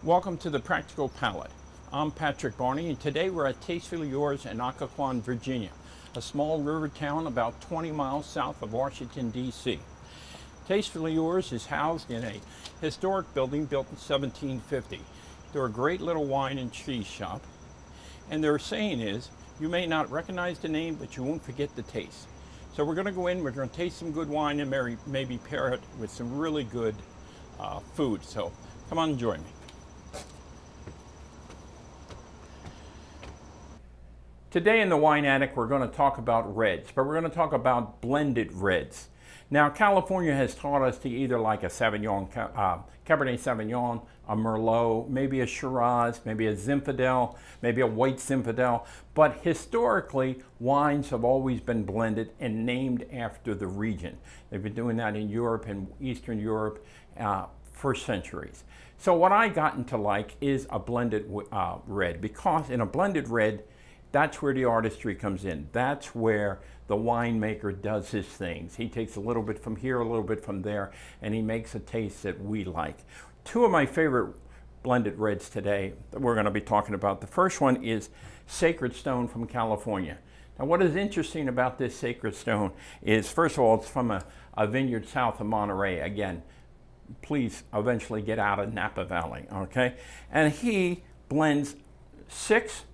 Welcome to the Practical Palate. I'm Patrick Barney, and today we're at Tastefully Yours in Occoquan, Virginia, a small river town about 20 miles south of Washington, D.C. Tastefully Yours is housed in a historic building built in 1750. They're a great little wine and cheese shop, and their saying is, you may not recognize the name, but you won't forget the taste. So we're going to go in, we're going to taste some good wine, and maybe pair it with some really good food. So come on and join me. Today in the Wine Attic, we're going to talk about reds, but we're going to talk about blended reds. Now, California has taught us to either like a Sauvignon, Cabernet Sauvignon, a Merlot, maybe a Shiraz, maybe a Zinfandel, maybe a white Zinfandel. But historically, wines have always been blended and named after the region. They've been doing that in Europe and Eastern Europe for centuries. So what I gotten to like is a blended red, because in a blended red, that's where the artistry comes in. That's where the winemaker does his things. He takes a little bit from here, a little bit from there, and he makes a taste that we like. Two of my favorite blended reds today that we're going to be talking about. The first one is Sacred Stone from California. Now, what is interesting about this Sacred Stone is, first of all, it's from a vineyard south of Monterey. Again, please eventually get out of Napa Valley, okay? And he blends 6,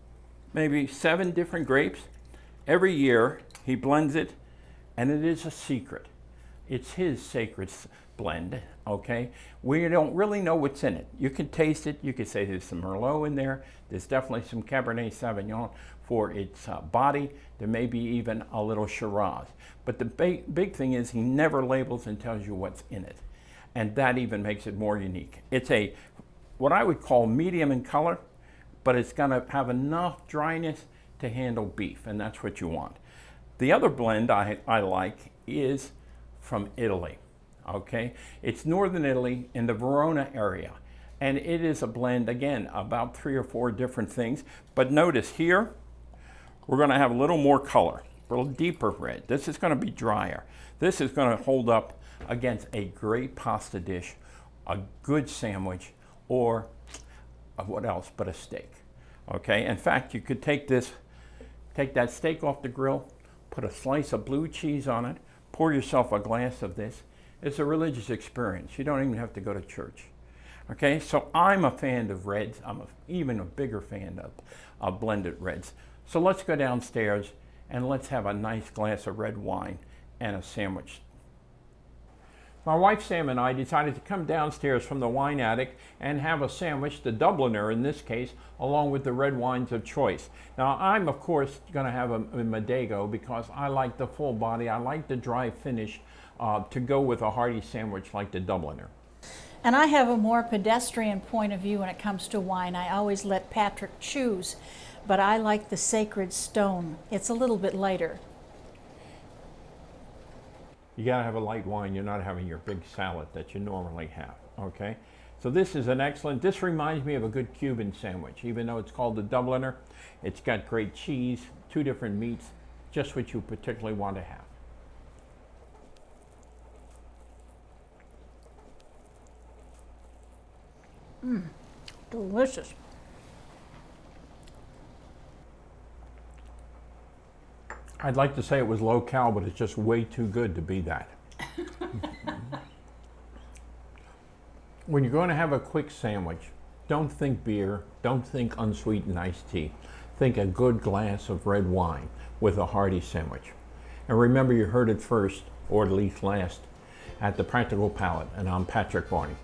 maybe 7 different grapes. Every year he blends it, and it is a secret. It's his sacred blend, okay? We don't really know what's in it. You can taste it. You could say there's some Merlot in there. There's definitely some Cabernet Sauvignon for its body. There may be even a little Shiraz. But the big thing is he never labels and tells you what's in it. And that even makes it more unique. It's what I would call medium in color, but it's gonna have enough dryness to handle beef, and that's what you want. The other blend I like is from Italy, okay? It's northern Italy in the Verona area, and it is a blend, again, about 3 or 4 different things. But notice here, we're gonna have a little more color, a little deeper red. This is gonna be drier. This is gonna hold up against a great pasta dish, a good sandwich, or what else but a steak, okay? In fact, you could take that steak off the grill, put a slice of blue cheese on it, pour yourself a glass of this. It's a religious experience. You don't even have to go to church, okay? So I'm a fan of reds. I'm even a bigger fan of blended reds. So let's go downstairs and let's have a nice glass of red wine and a sandwich. My wife Sam and I decided to come downstairs from the wine attic and have a sandwich, the Dubliner in this case, along with the red wines of choice. Now, I'm of course going to have a Modego because I like the full body, I like the dry finish to go with a hearty sandwich like the Dubliner. And I have a more pedestrian point of view when it comes to wine. I always let Patrick choose, but I like the Sacred Stone. It's a little bit lighter. You gotta have a light wine. You're not having your big salad that you normally have, okay? So this is an excellent, this reminds me of a good Cuban sandwich. Even though it's called the Dubliner, it's got great cheese, 2 different meats, just what you particularly want to have. Delicious. I'd like to say it was low cal, but it's just way too good to be that. When you're going to have a quick sandwich, don't think beer, don't think unsweetened iced tea. Think a good glass of red wine with a hearty sandwich. And remember, you heard it first, or at least last, at the Practical Palate, and I'm Patrick Barney.